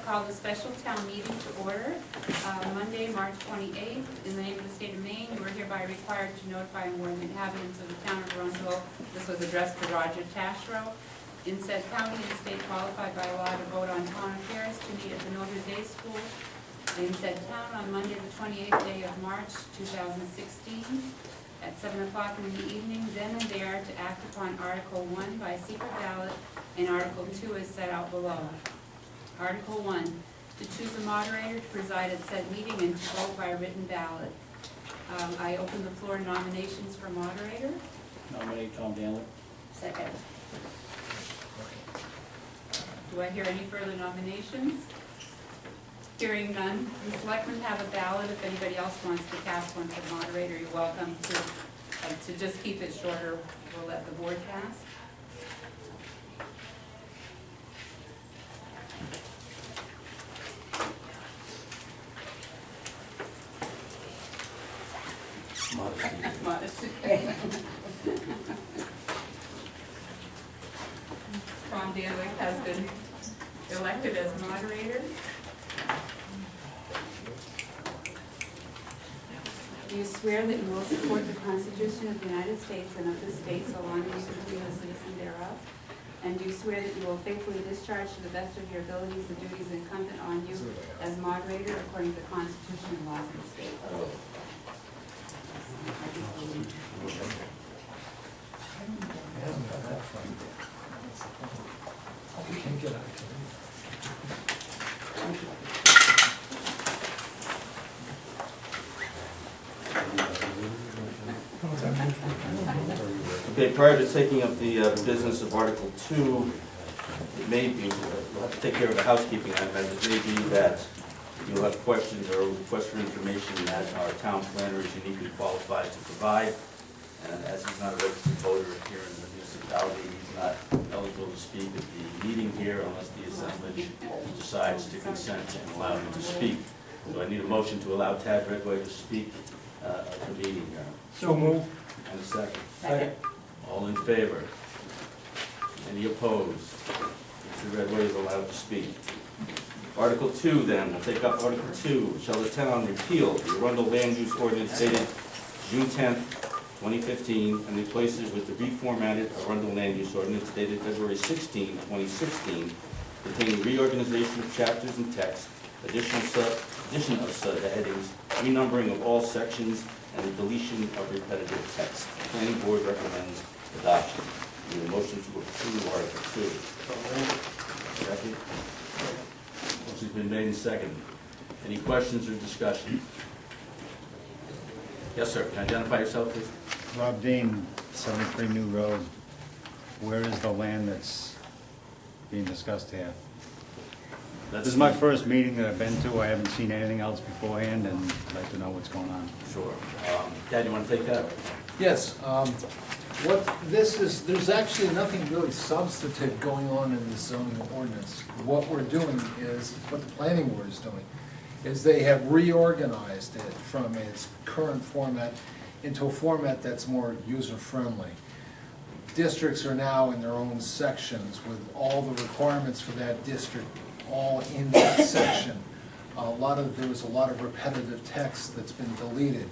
Call the special town meeting to order. Monday, March 28th. In the name of the state of Maine, we're hereby required to notify and warn the inhabitants of the town of Arundel. This was addressed to Roger Tashrow. In said county and state qualified by law to vote on town affairs to meet at the Notre Dame School in said town on Monday, the 28th day of March 2016 at 7 o'clock in the evening, then and there to act upon Article 1 by secret ballot and Article 2 is set out below. Article 1, to choose a moderator to preside at said meeting and to vote by written ballot. I open the floor to nominations for moderator. Nominate Tom Danley. Second. Do I hear any further nominations? Hearing none, the selectmen have a ballot. If anybody else wants to cast one for moderator, you're welcome to just keep it shorter. We'll let the board cast. Modesty. Tom Danwick has been elected as moderator. Do you swear that you will support the Constitution of the United States and of this state so long as you are a citizen thereof? And do you swear that you will faithfully discharge to the best of your abilities the duties incumbent on you as moderator according to the Constitution and laws of the state? Okay, prior to taking up the business of Article 2, it may be, we'll have to take care of the housekeeping item, as it may be that you'll have questions or requests for information that our town planner is uniquely qualified to provide. And as he's not a registered voter here in the municipality, he's not eligible to speak at the meeting here unless the assemblage decides to consent and allow him to speak. So I need a motion to allow Tad Redway to speak at the meeting here. So moved. And a second. Second. All in favor? Any opposed? Mr. Redway is allowed to speak. Article 2 then, we'll take up Article 2. Shall the town repeal the Arundel Land Use Ordinance dated June 10th, 2015, and replace it with the reformatted Arundel Land Use Ordinance dated February 16, 2016, containing reorganization of chapters and text, addition of subheadings, renumbering of all sections, and the deletion of repetitive text. The planning board recommends adoption. Need a motion to approve Article 2. Second. Motion's been made and seconded. Any questions or discussion? Yes, sir. Can you identify yourself, please? Rob Dean, 73 New Road. Where is the land that's being discussed here? This is my first meeting that I've been to. I haven't seen anything else beforehand, and I'd like to know what's going on. Sure. Dad, you want to take that? Yes, what this is, there's actually nothing really substantive going on in this zoning ordinance. What we're doing is, what the planning board is doing, is they have reorganized it from its current format into a format that's more user-friendly. Districts are now in their own sections with all the requirements for that district all in that section. There was a lot of repetitive text that's been deleted.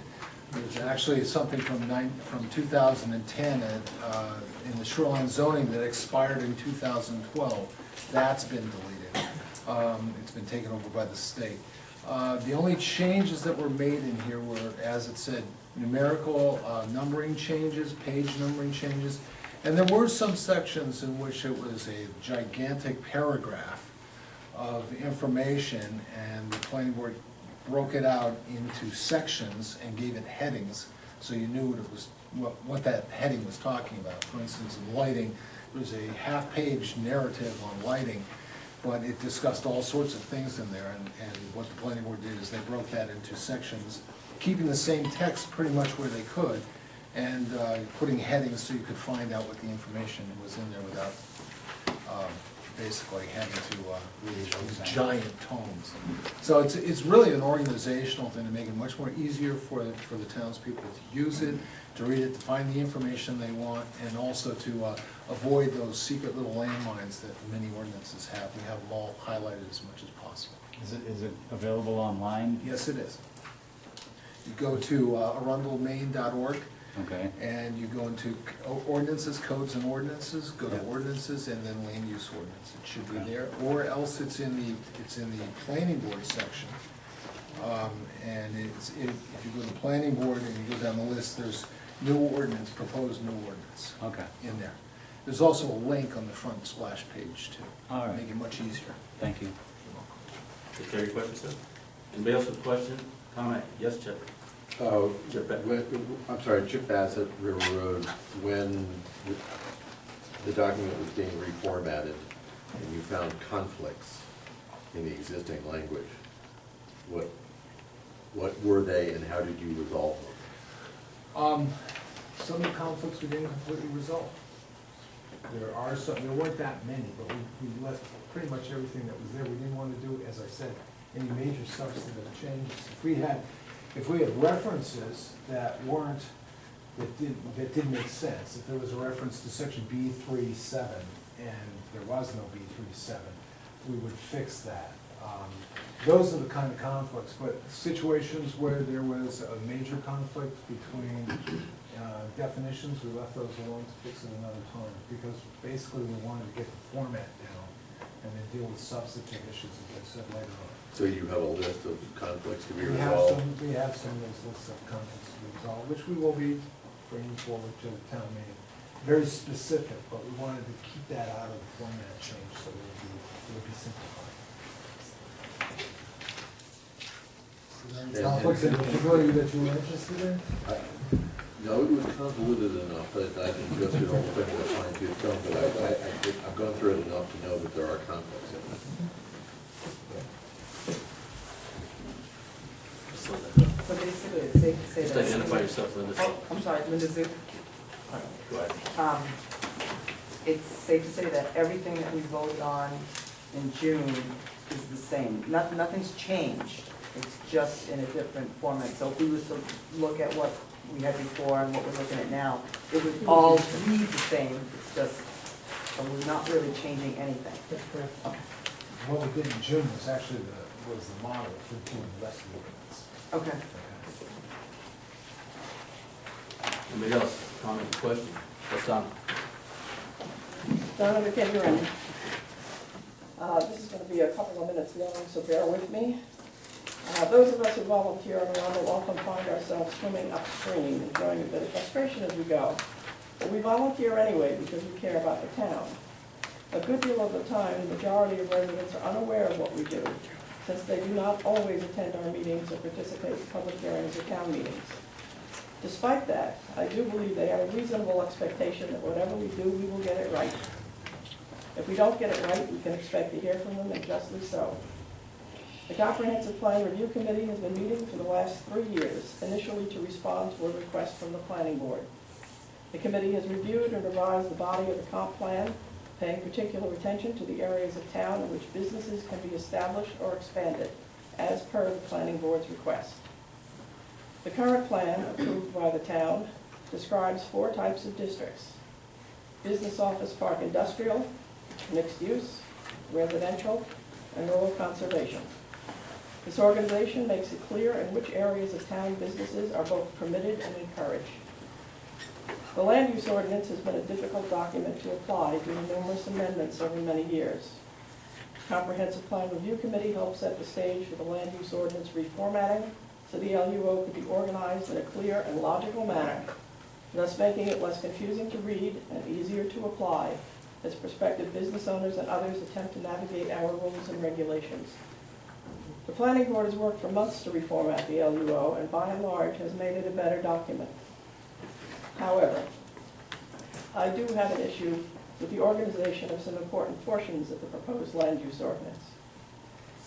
There's actually something from 2010 in the shoreline zoning that expired in 2012. That's been deleted. It's been taken over by the state. The only changes that were made in here were, as it said, numerical numbering changes, page numbering changes, and there were some sections in which it was a gigantic paragraph of information, and the planning board broke it out into sections and gave it headings, so you knew what that heading was talking about. For instance, in lighting, there was a half-page narrative on lighting, but it discussed all sorts of things in there, and what the planning board did is they broke that into sections, keeping the same text pretty much where they could, and putting headings so you could find out what the information was in there without basically having to read those giant tomes. So it's really an organizational thing to make it much more easier for the townspeople to use it, to read it, to find the information they want, and also to avoid those secret little landmines that many ordinances have. We have them all highlighted as much as possible. Is it available online? Yes, it is. You go to arundelmaine.org, Okay. and you go into ordinances, codes and ordinances, go to Yeah. ordinances, and then land use ordinance. It should be there, or else it's in the planning board section. And if you go to the planning board and you go down the list, there's new ordinance, proposed new ordinance Okay. in there. There's also a link on the front splash page too. All right. Make it much easier. Thank you. Take care of your question, sir. Anybody else with a question, comment? Yes, Chip? Oh, Chip Bassett. I'm sorry, Chip Bassett, River Road, when the document was being reformatted and you found conflicts in the existing language, what were they and how did you resolve them? Some of the conflicts we didn't completely resolve. There weren't that many, but we left pretty much everything that was there. We didn't want to do, as I said, any major substantive changes. If we had references that didn't make sense, if there was a reference to section B37 and there was no B37, we would fix that. Those are the kind of conflicts, but situations where there was a major conflict between definitions, we left those alone to fix it another time, because basically we wanted to get the format down and then deal with substantive issues, as I said later on. So you have a list of conflicts to be We have resolved? some of those lists of conflicts to be resolved, which we will be bringing forward to the town meeting. Very specific, but we wanted to keep that out of the format change, so it would be simplified. Conflicts in particular that you were interested in? No, it was convoluted enough that I didn't go through the whole thing with a fine-tooth comb, but I've gone through it enough to know that there are conflicts in it. So basically, it's safe to say Just that. identify yourself, Linda. Oh, I'm sorry, Linda Zook. Go ahead. It's safe to say that everything that we voted on in June is the same. Nothing's changed. It's just in a different format. So if we were to look at what we had before and what we're looking at now, it would all read the same. It's just, so we're not really changing anything. That's correct. Okay. What we did in June was actually was the model for doing the rest of the ordinance. Okay. Anybody else, comment, question? What's on? Donna McHenry. This is going to be a couple of minutes long, so bear with me. Those of us who volunteer on Arundel often find ourselves swimming upstream, enjoying a bit of frustration as we go. But we volunteer anyway because we care about the town. A good deal of the time, the majority of residents are unaware of what we do, since they do not always attend our meetings or participate in public hearings or town meetings. Despite that, I do believe they have a reasonable expectation that whatever we do, we will get it right. If we don't get it right, we can expect to hear from them, and justly so. The Comprehensive Plan Review Committee has been meeting for the last 3 years, initially to respond to a request from the Planning Board. The committee has reviewed and revised the body of the comp plan, paying particular attention to the areas of town in which businesses can be established or expanded, as per the Planning Board's request. The current plan, approved by the town, describes 4 types of districts: business office park industrial, mixed use, residential, and rural conservation. This organization makes it clear in which areas of town businesses are both permitted and encouraged. The land use ordinance has been a difficult document to apply due to numerous amendments over many years. Comprehensive Plan Review Committee helped set the stage for the land use ordinance reformatting so the LUO could be organized in a clear and logical manner, thus making it less confusing to read and easier to apply as prospective business owners and others attempt to navigate our rules and regulations. The Planning Board has worked for months to reformat the LUO and by and large has made it a better document. However, I do have an issue with the organization of some important portions of the proposed land use ordinance.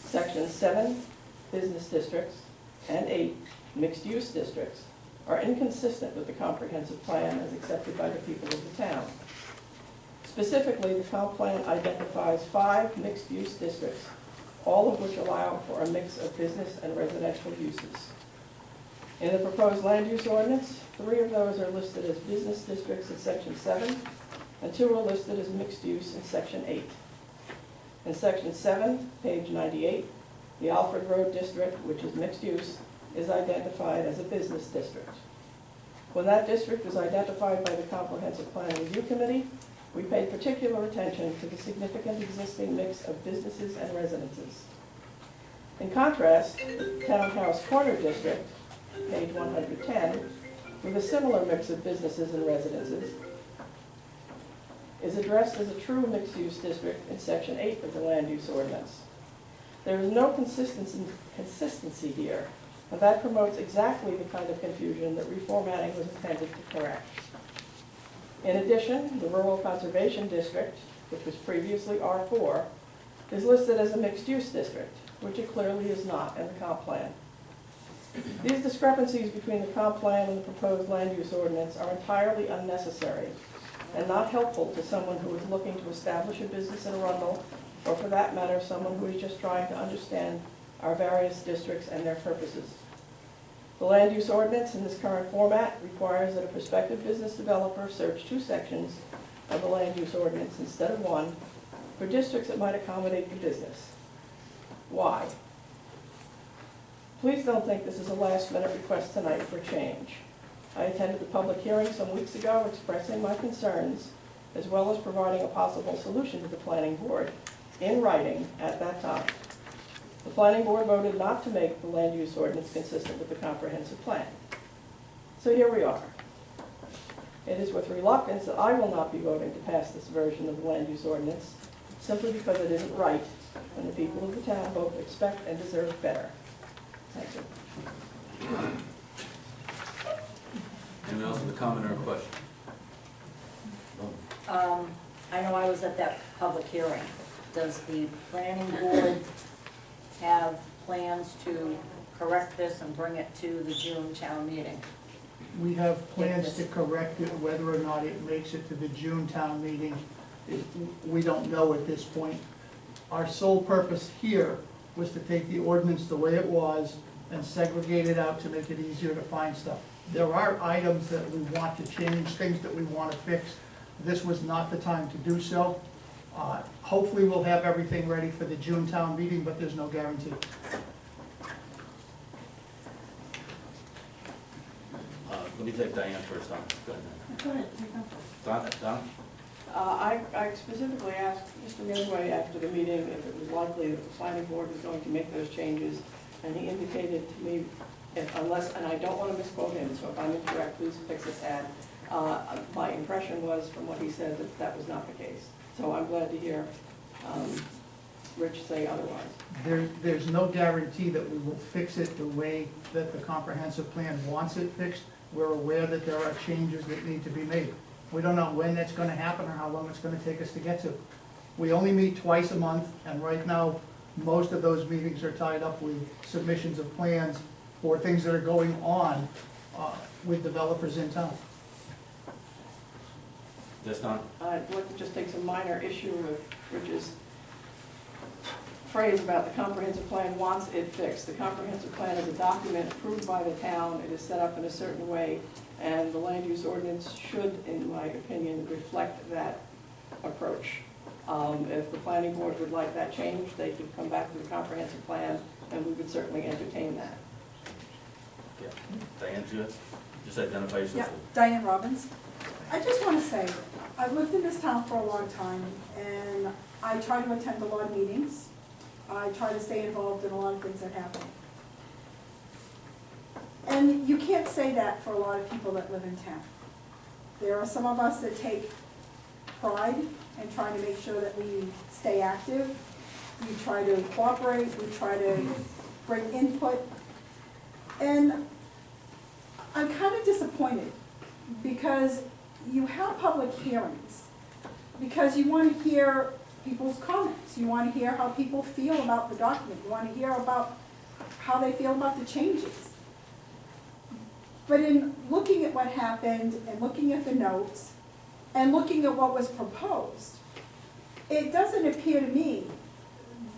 Sections 7, business districts, and 8, mixed-use districts, are inconsistent with the comprehensive plan as accepted by the people of the town. Specifically, the comp plan identifies 5 mixed-use districts, all of which allow for a mix of business and residential uses. In the proposed land use ordinance, 3 of those are listed as business districts in section 7, and 2 are listed as mixed use in section 8. In section 7, page 98, the Alfred Road district, which is mixed use, is identified as a business district. When that district was identified by the Comprehensive Plan Review Committee, we paid particular attention to the significant existing mix of businesses and residences. In contrast, the Townhouse Corner district, page 110, with a similar mix of businesses and residences, is addressed as a true mixed-use district in section 8 of the land use ordinance. There is no consistency here, and that promotes exactly the kind of confusion that reformatting was intended to correct. In addition, the Rural Conservation District, which was previously R4, is listed as a mixed-use district, which it clearly is not in the comp plan. These discrepancies between the comp plan and the proposed land use ordinance are entirely unnecessary and not helpful to someone who is looking to establish a business in Arundel, or for that matter, someone who is just trying to understand our various districts and their purposes. The land use ordinance in this current format requires that a prospective business developer search 2 sections of the land use ordinance instead of 1 for districts that might accommodate the business. Why? Please don't think this is a last-minute request tonight for change. I attended the public hearing some weeks ago expressing my concerns, as well as providing a possible solution to the planning board in writing at that time. The planning board voted not to make the land use ordinance consistent with the comprehensive plan. So here we are. It is with reluctance that I will not be voting to pass this version of the land use ordinance, simply because it isn't right, and the people of the town both expect and deserve better. Thank you. Anyone else with a comment or a question? I know I was at that public hearing. Does the planning board have plans to correct this and bring it to the June town meeting? We have plans to correct it, whether or not it makes it to the June town meeting, we don't know at this point. Our sole purpose here was to take the ordinance the way it was and segregate it out to make it easier to find stuff. There are items that we want to change, things that we want to fix. This was not the time to do so. Hopefully we'll have everything ready for the June town meeting, but there's no guarantee. Let me take Diane first, Don. Go ahead. Go ahead. Don? I specifically asked Mr. Midway after the meeting if it was likely that the planning board was going to make those changes, and he indicated to me, unless, and I don't want to misquote him, so if I'm incorrect, please fix this ad. My impression was, from what he said, that that was not the case. So I'm glad to hear Rich say otherwise. There's no guarantee that we will fix it the way that the comprehensive plan wants it fixed. We're aware that there are changes that need to be made. We don't know when that's going to happen or how long it's going to take us to get to. We only meet twice a month, and right now, most of those meetings are tied up with submissions of plans for things that are going on with developers in town. Yes, Don? I'd like to just take some minor issue with Rich's phrase about the comprehensive plan wants it fixed. The comprehensive plan is a document approved by the town. It is set up in a certain way, and the land use ordinance should, in my opinion, reflect that approach. If the planning board would like that changed, they could come back to the comprehensive plan, and we would certainly entertain that. Yeah. Diane, just identify yourself. Yeah, Diane Robbins. I just want to say, I've lived in this town for a long time, and I try to attend a lot of meetings. I try to stay involved in a lot of things that happen. And you can't say that for a lot of people that live in town. There are some of us that take pride in trying to make sure that we stay active. We try to cooperate, we try to bring input. And I'm kind of disappointed because you have public hearings, because you want to hear people's comments. You want to hear how people feel about the document. You want to hear about how they feel about the changes. But in looking at what happened and looking at the notes, and looking at what was proposed, it doesn't appear to me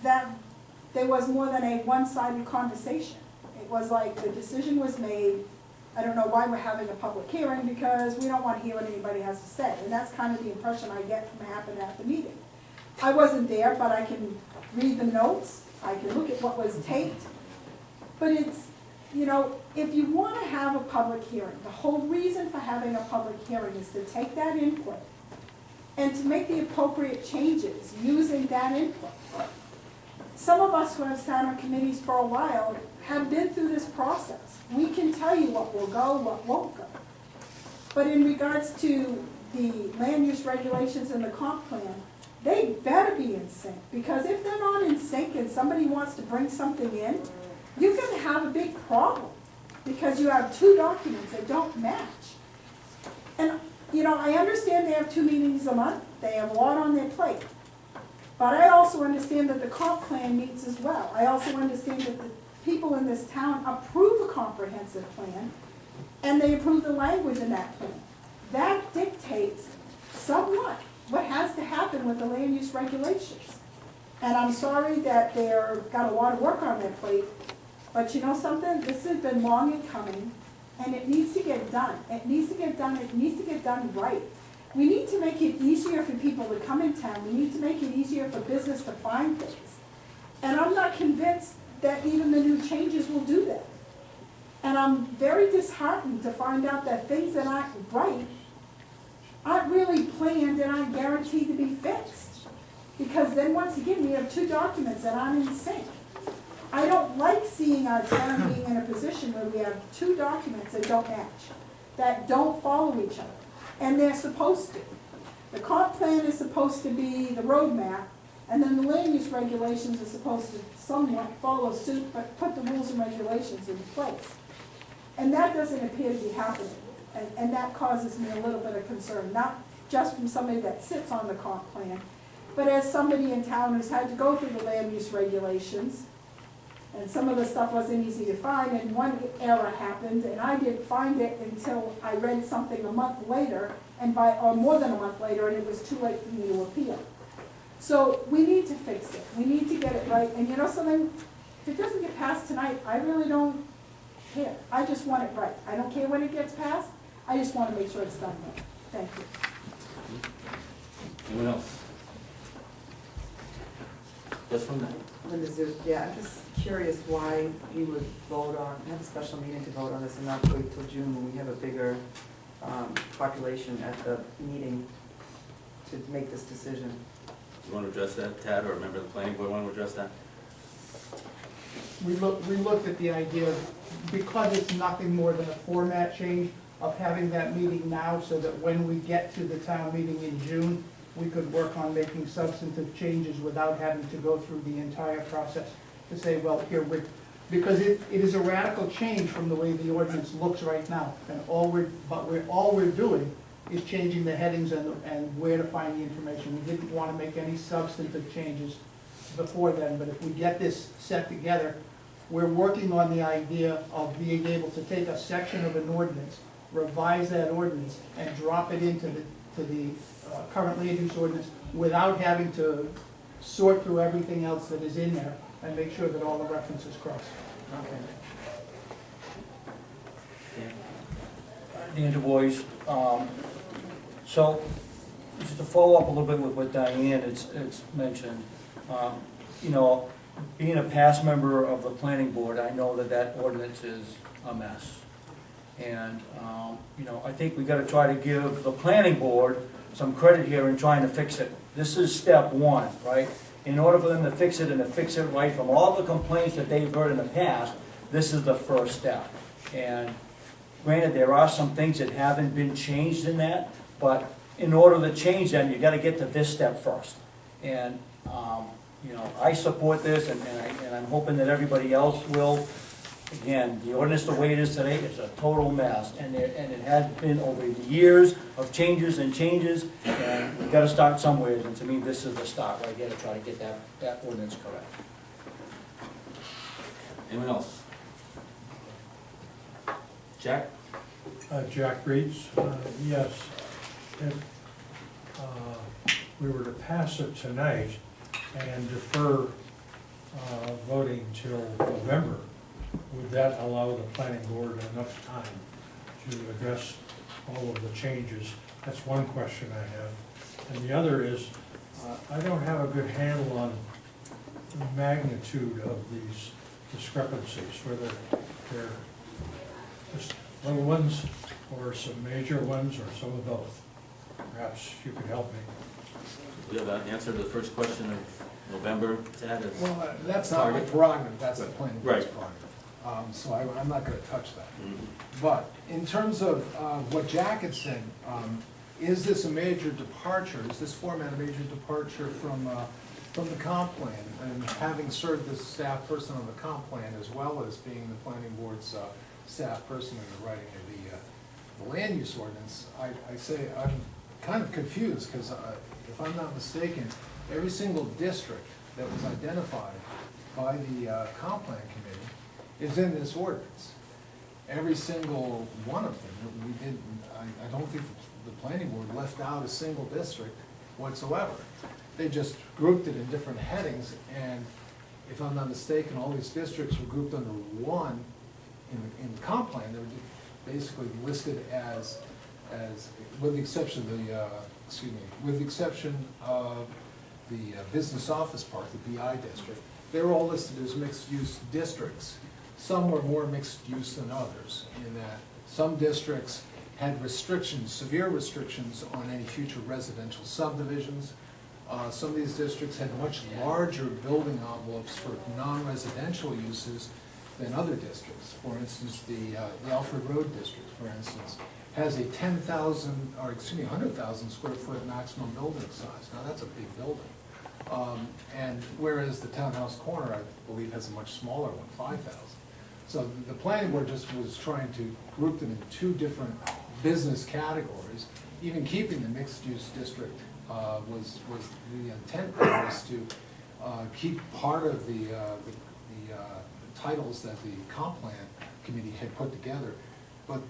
that there was more than a one-sided conversation. It was like the decision was made, I don't know why we're having a public hearing, because we don't want to hear what anybody has to say. And that's kind of the impression I get from what happened at the meeting. I wasn't there, but I can read the notes, I can look at what was taped. But it's, you know, if you want to have a public hearing, the whole reason for having a public hearing is to take that input and to make the appropriate changes using that input. Some of us who have sat on committees for a while have been through this process. We can tell you what will go, what won't go. But in regards to the land use regulations and the comp plan, they better be in sync, because if they're not in sync and somebody wants to bring something in, you're going to have a big problem, because you have two documents that don't match. And, you know, I understand they have 2 meetings a month, they have a lot on their plate. But I also understand that the comp plan meets as well. I also understand that the people in this town approve a comprehensive plan, and they approve the language in that plan. That dictates somewhat what has to happen with the land use regulations. And I'm sorry that they're got a lot of work on their plate, but you know something? This has been long in coming, and it needs to get done. It needs to get done, it needs to get done right. We need to make it easier for people to come in town. We need to make it easier for business to find things. And I'm not convinced that even the new changes will do that. And I'm very disheartened to find out that things that aren't right aren't really planned and aren't guaranteed to be fixed. Because then once again, we have 2 documents that aren't in sync. I don't like seeing our town being in a position where we have 2 documents that don't match, that don't follow each other. And they're supposed to. The comp plan is supposed to be the roadmap, and then the land use regulations are supposed to somewhat follow suit, but put the rules and regulations in place. And that doesn't appear to be happening. And that causes me a little bit of concern, not just from somebody that sits on the comp plan, but as somebody in town who's had to go through the land use regulations. And some of the stuff wasn't easy to find, and one error happened, and I didn't find it until I read something a month later, or more than a month later, and it was too late for me to appeal. So we need to fix it. We need to get it right. And you know something? If it doesn't get passed tonight, I really don't care. I just want it right. I don't care when it gets passed. I just want to make sure it's done right. Thank you. Anyone else? Yes, from that. Linda Zook, yeah, I'm just curious why we would have a special meeting to vote on this and not wait till June when we have a bigger population at the meeting to make this decision. You want to address that, Tad, or a member of the planning board want to address that? We looked at the idea, because it's nothing more than a format change, of having that meeting now so that when we get to the town meeting in June, we could work on making substantive changes without having to go through the entire process to say, well, here, because it is a radical change from the way the ordinance looks right now. And all we're doing is changing the headings and where to find the information. We didn't want to make any substantive changes before then, but if we get this set together, we're working on the idea of being able to take a section of an ordinance, revise that ordinance, and drop it into the current land use ordinance without having to sort through everything else that is in there and make sure that all the references cross. Okay. Dan Du Bois. So, just to follow up a little bit with what Diane it's mentioned, you know, being a past member of the planning board, I know that ordinance is a mess. And, you know, I think we got to try to give the planning board some credit here in trying to fix it. This is step 1, right? In order for them to fix it and to fix it right from all the complaints that they've heard in the past, this is the first step. And granted, there are some things that haven't been changed in that, but in order to change them, you got to get to this step first. And, you know, I support this, and I'm hoping that everybody else will. Again, the ordinance the way it is today is a total mess, and it has been over the years of changes, and we've got to start somewhere, and to me, this is the start right here to try to get that ordinance correct. Anyone else? Jack? Jack Reeds, yes. we were to pass it tonight and defer voting till November, would that allow the planning board enough time to address all of the changes? That's one question I have. And the other is, I don't have a good handle on the magnitude of these discrepancies, whether they're just little ones or some major ones or some of both. Perhaps you could help me. We have an answer to the first question of November, Tad? Is- Well, that's not my Target? prerogative, that's the planning board's Right. prerogative. So I'm not gonna touch that. Mhm. But in terms of what Jack had said, is this a major departure? Is this format a major departure from the comp plan? And having served as staff person on the comp plan, as well as being the planning board's staff person in the writing of the land use ordinance, I say I'm kind of confused, because if I'm not mistaken, every single district that was identified by the comp plan committee is in this ordinance. Every single one of them. We did, I don't think the planning board left out a single district whatsoever. They just grouped it in different headings, and if I'm not mistaken, all these districts were grouped under one in the comp plan. They were basically listed as, with the exception of with the exception of the business office park, the BI district, they were all listed as mixed-use districts. Some were more mixed use than others, in that some districts had restrictions, severe restrictions on any future residential subdivisions. Some of these districts had much larger building envelopes for non-residential uses than other districts. For instance, the Alfred Road district, for instance, has a 100,000 square foot maximum building size. Now, that's a big building. And whereas the Townhouse Corner, I believe, has a much smaller one, 5,000. So the planning board just was trying to group them in two different business categories. Even keeping the mixed-use district was the intent there was to keep part of the titles that the comp plan committee had put together. But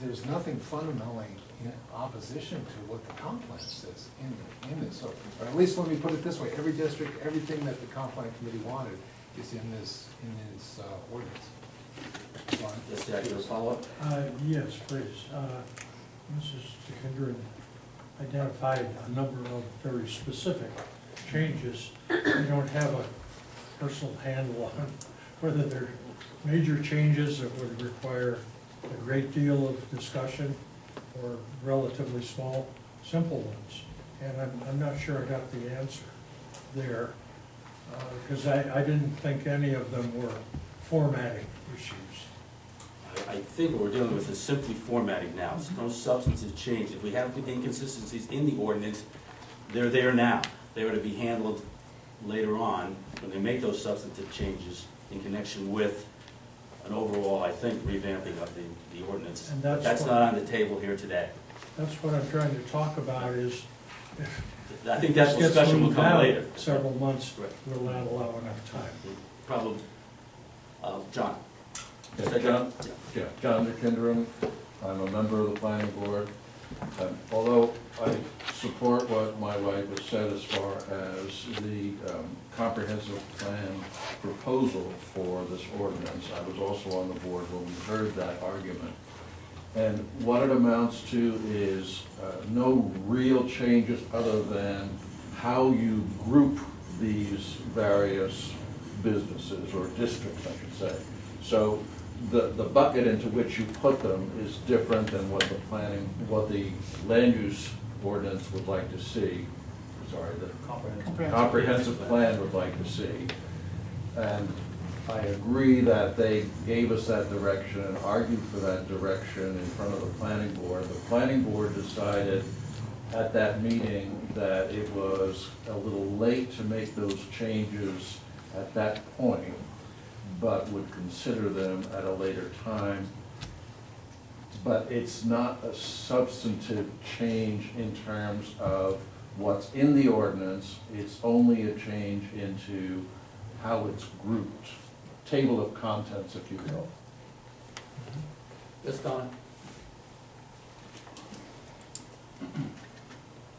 there's nothing fundamentally in opposition to what the comp plan says in this. Or at least let me put it this way, every district, everything that the comp plan committee wanted is in this ordinance. Yes, Jack, you have a follow-up? Yes, please. Mrs. DeKendron identified a number of very specific changes. I don't have a personal handle on whether they're major changes that would require a great deal of discussion or relatively small, simple ones. And I'm not sure I got the answer there, because I didn't think any of them were formatting issues. I think what we're dealing with is simply formatting now. There's no substantive change. If we have inconsistencies in the ordinance, they're there now. They are to be handled later on when they make those substantive changes in connection with an overall, I think, revamping of the ordinance. And that's not on the table here today. That's what I'm trying to talk about is, I think that this gets discussion will moved come out later. several months, Right. will that allow enough time? Probably, John. Yeah, John McKendron, I'm a member of the planning board. Although I support what my wife has said as far as the comprehensive plan proposal for this ordinance, I was also on the board when we heard that argument. And what it amounts to is no real changes other than how you group these various businesses, or districts, I should say. So the bucket into which you put them is different than what the land use ordinance would like to see. Sorry, the comprehensive plan would like to see. And I agree that they gave us that direction and argued for that direction in front of the planning board. The planning board decided at that meeting that it was a little late to make those changes at that point, but would consider them at a later time. But it's not a substantive change in terms of what's in the ordinance. It's only a change into how it's grouped, table of contents, if you will. Yes, Donna?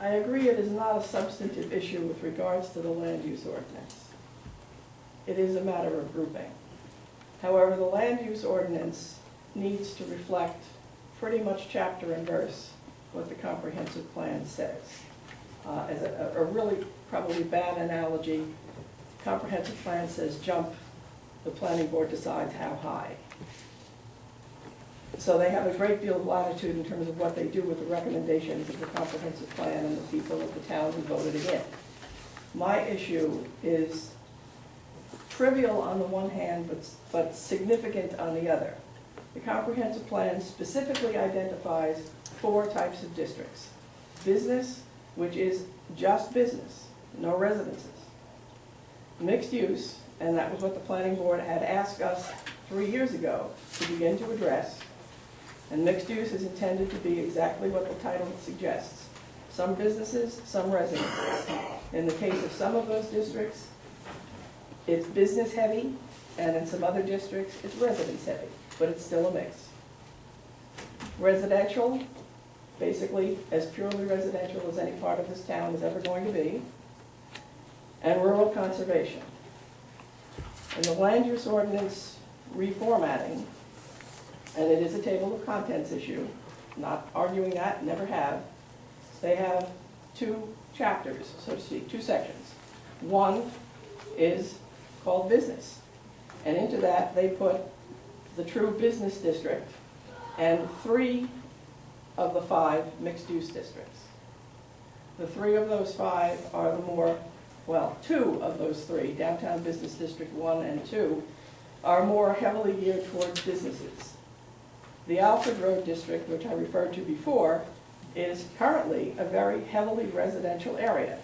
I agree it is not a substantive issue with regards to the land use ordinance. It is a matter of grouping. However, the land use ordinance needs to reflect pretty much chapter and verse what the comprehensive plan says. As a really probably bad analogy, comprehensive plan says jump, the planning board decides how high. So they have a great deal of latitude in terms of what they do with the recommendations of the comprehensive plan and the people of the town who voted it in. My issue is trivial on the one hand, but significant on the other. The comprehensive plan specifically identifies 4 types of districts. Business, which is just business, no residences. Mixed use, and that was what the planning board had asked us 3 years ago to begin to address. And mixed use is intended to be exactly what the title suggests. Some businesses, some residences. In the case of some of those districts, it's business heavy, and in some other districts, it's residence heavy, but it's still a mix. Residential, basically as purely residential as any part of this town is ever going to be, and rural conservation. And the land use ordinance reformatting, and it is a table of contents issue, not arguing that, never have, they have 2 chapters, so to speak, 2 sections. One is called business, and into that they put the true business district and 3 of the 5 mixed-use districts. The 3 of those 5 are the more, well, 2 of those 3, Downtown Business District 1 and 2, are more heavily geared towards businesses. The Alfred Road District, which I referred to before, is currently a very heavily residential area.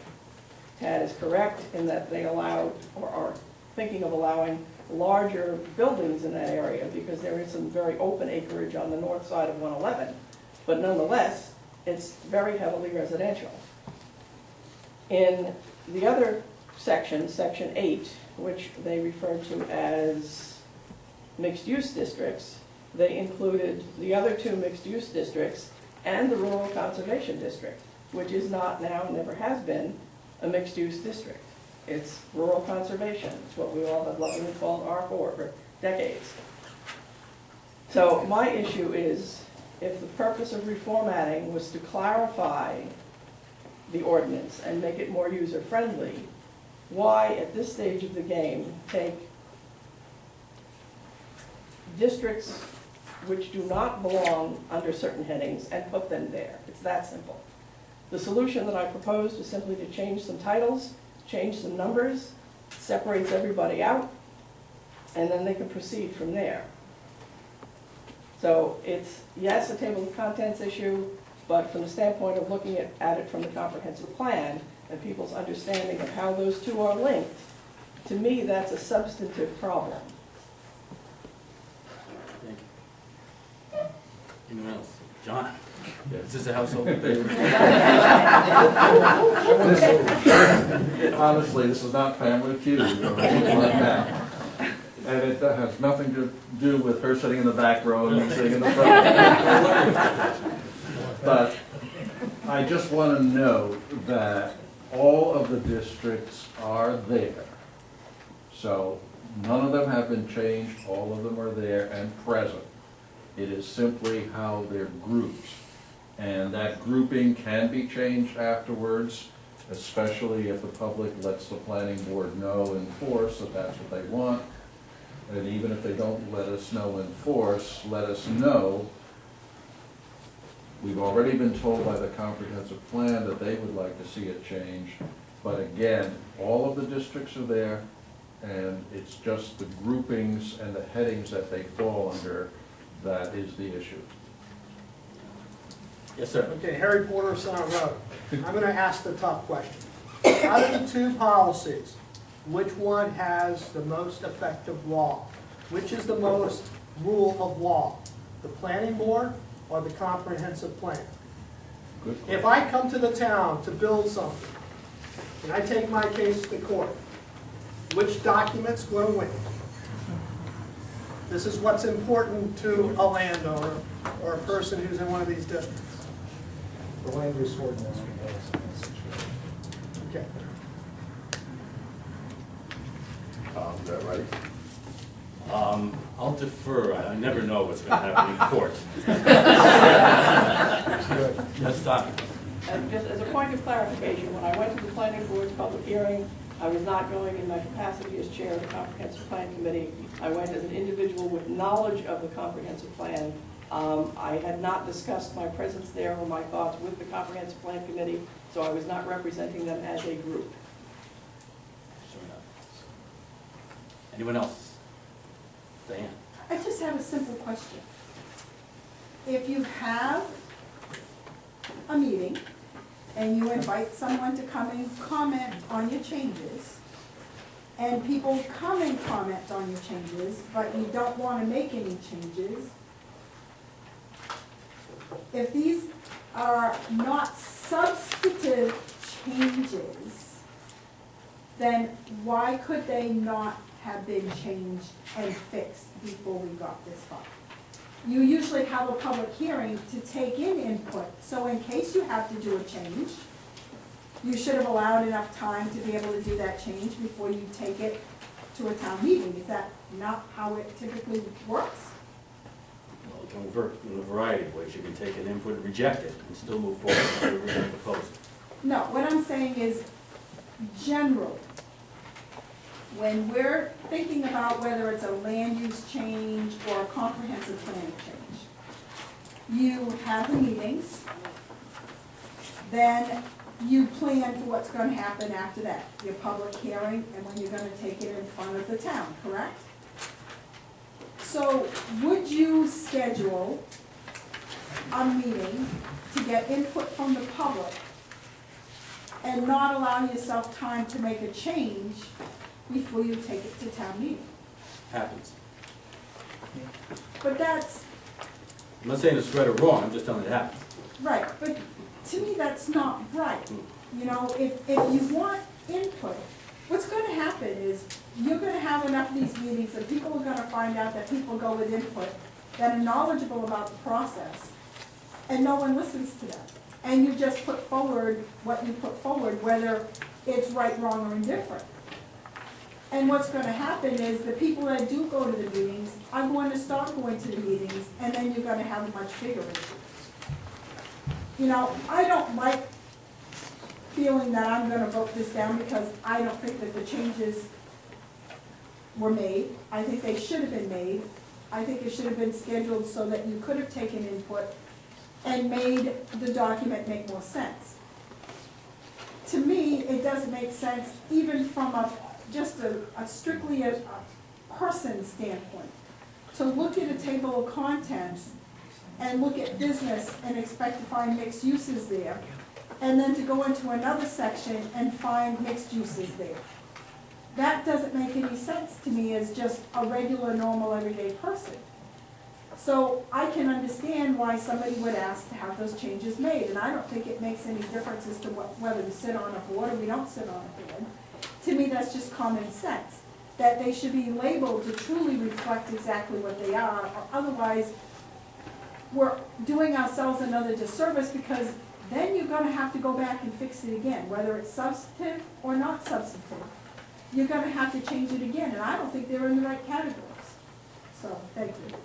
Tad is correct in that they allowed, or are thinking of allowing, larger buildings in that area because there is some very open acreage on the north side of 111. But nonetheless, it's very heavily residential. In the other section, Section 8, which they refer to as mixed-use districts, they included the other 2 mixed-use districts and the rural conservation district, which is not now, never has been, a mixed-use district. It's rural conservation. It's what we all have lovingly called R4 for decades. So my issue is, if the purpose of reformatting was to clarify the ordinance and make it more user-friendly, why, at this stage of the game, take districts which do not belong under certain headings and put them there? It's that simple. The solution that I proposed is simply to change some titles, change some numbers, separates everybody out, and then they can proceed from there. So it's, yes, a table of contents issue, but from the standpoint of looking at it from the comprehensive plan and people's understanding of how those 2 are linked, to me, that's a substantive problem. Thank you. Anyone else? John? Yeah, is this a household favorite? Honestly, this is not Family Feud or anything like that. And it has nothing to do with her sitting in the back row and me sitting in the front. But I just want to note that all of the districts are there. So none of them have been changed, all of them are there and present. It is simply how they're grouped. And that grouping can be changed afterwards, especially if the public lets the planning board know in force that that's what they want. And even if they don't let us know in force, let us know. We've already been told by the comprehensive plan that they would like to see it changed. But again, all of the districts are there, and it's just the groupings and the headings that they fall under that is the issue. Yes, sir. Okay, Harry Porter, Center Road. I'm going to ask the tough question. Out of the 2 policies, which one has the most effective law? Which is the most rule of law? The planning board or the comprehensive plan? Good. If I come to the town to build something, and I take my case to court, which documents go to win? This is what's important to a landowner or a person who's in one of these districts. The land use ordinance. Okay. Tom, is that right? I'll defer, I never know what's gonna happen in court. Let's stop. Just as a point of clarification, when I went to the planning board's public hearing, I was not going in my capacity as chair of the comprehensive plan committee. I went as an individual with knowledge of the comprehensive plan. I had not discussed my presence there or my thoughts with the comprehensive plan committee, so I was not representing them as a group. Sure enough. Anyone else? Diane? I just have a simple question. If you have a meeting and you invite someone to come and comment on your changes, and people come and comment on your changes, but you don't want to make any changes, if these are not substantive changes, then why could they not have been changed and fixed before we got this far? You usually have a public hearing to take in input, so in case you have to do a change, you should have allowed enough time to be able to do that change before you take it to a town meeting. Is that not how it typically works? Well, it can work in a variety of ways. You can take an input, reject it, and still move forward with what we're gonna propose. No, what I'm saying is, generally, when we're thinking about whether it's a land use change or a comprehensive plan change, you have the meetings, then you plan for what's going to happen after that, your public hearing, and when you're going to take it in front of the town, correct? So would you schedule a meeting to get input from the public and not allow yourself time to make a change before you take it to town meeting? Happens. But that's, I'm not saying it's right or wrong, I'm just telling you it happens. right, but to me, that's not right. You know, if you want input, what's gonna happen is, you're gonna have enough of these meetings, and people are gonna find out that people go with input that are knowledgeable about the process, and no one listens to them. And you just put forward what you put forward, whether it's right, wrong, or indifferent. And what's gonna happen is, the people that do go to the meetings are going to stop going to the meetings, and then you're gonna have a much bigger issue. You know, I don't like feeling that I'm gonna vote this down, because I don't think that the changes were made. I think they should have been made. I think it should have been scheduled so that you could have taken input and made the document make more sense. To me, it doesn't make sense, even from just a strictly a person standpoint, to look at a table of contents and look at business and expect to find mixed uses there, and then to go into another section and find mixed uses there. That doesn't make any sense to me as just a regular, normal, everyday person. So I can understand why somebody would ask to have those changes made, and I don't think it makes any difference as to whether we sit on a board or we don't sit on a board. To me, that's just common sense, that they should be labeled to truly reflect exactly what they are, or otherwise we're doing ourselves another disservice, because then you're gonna have to go back and fix it again, whether it's substantive or not substantive. You're gonna have to change it again, and I don't think they're in the right categories. So, thank you.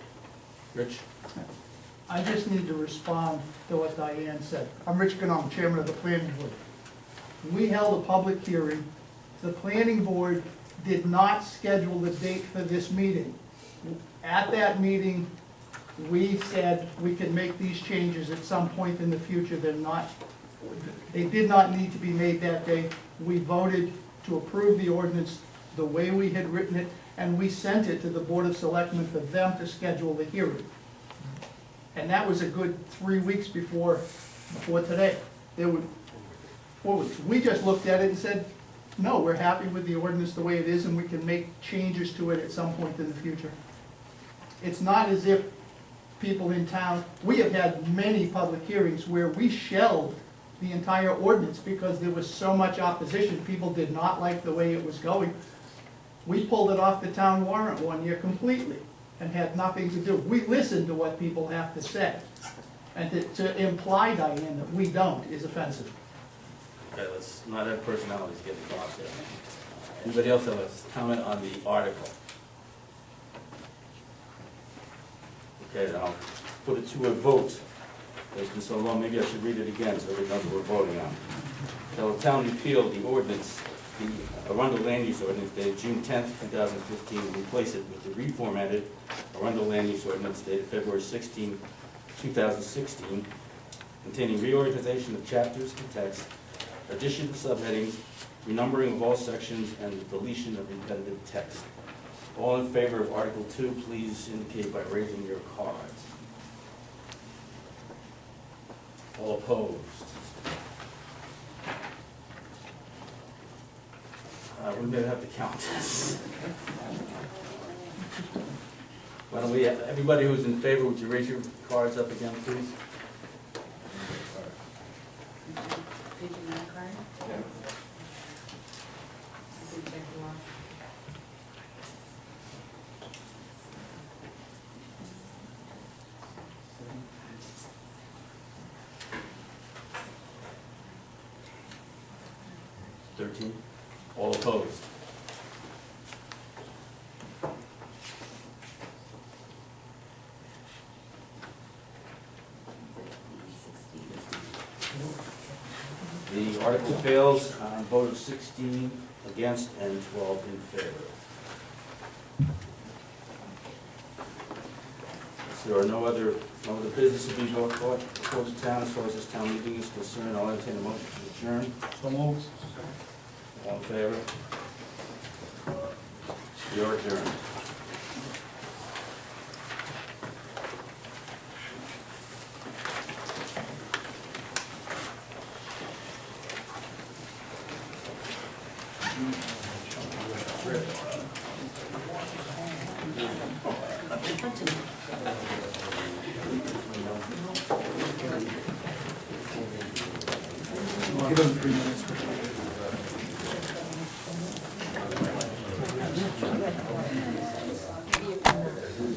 Rich? I just need to respond to what Diane said. I'm Rich Ganong, Chairman of the Planning Board. We held a public hearing. The Planning Board did not schedule the date for this meeting. At that meeting, we said we can make these changes at some point in the future. They did not need to be made that day. We voted to approve the ordinance the way we had written it, and we sent it to the Board of Selectmen for them to schedule the hearing. And that was a good 3 weeks before today. There were 4 weeks. We just looked at it and said, no, we're happy with the ordinance the way it is, and we can make changes to it at some point in the future. It's not as if people in town, we have had many public hearings where we shelved the entire ordinance because there was so much opposition. People did not like the way it was going. We pulled it off the town warrant one year completely and had nothing to do. We listen to what people have to say. And to imply, Diane, that we don't is offensive. Okay, let's not have personalities get involved there. Anybody else have a comment on the article? Okay, then I'll put it to a vote. It's been so long, maybe I should read it again so everybody knows what we're voting on. Shall the town repeal the ordinance, the Arundel Land Use Ordinance dated June 10th, 2015, and replace it with the reformatted Arundel Land Use Ordinance dated February 16, 2016, containing reorganization of chapters and text, addition of subheadings, renumbering of all sections, and the deletion of repetitive text. All in favor of Article 2, please indicate by raising your cards. All opposed? We may have to count this. Why don't we, everybody who's in favor, would you raise your cards up again, please? Did you not card? Yeah. Did check you off? All opposed? The article fails on a vote of 16 against and 12 in favor. If there are no other business to be brought before the town as far as this town meeting is concerned, I'll entertain a motion to adjourn. So moved. All in favor? We are adjourned. Give them 3 minutes.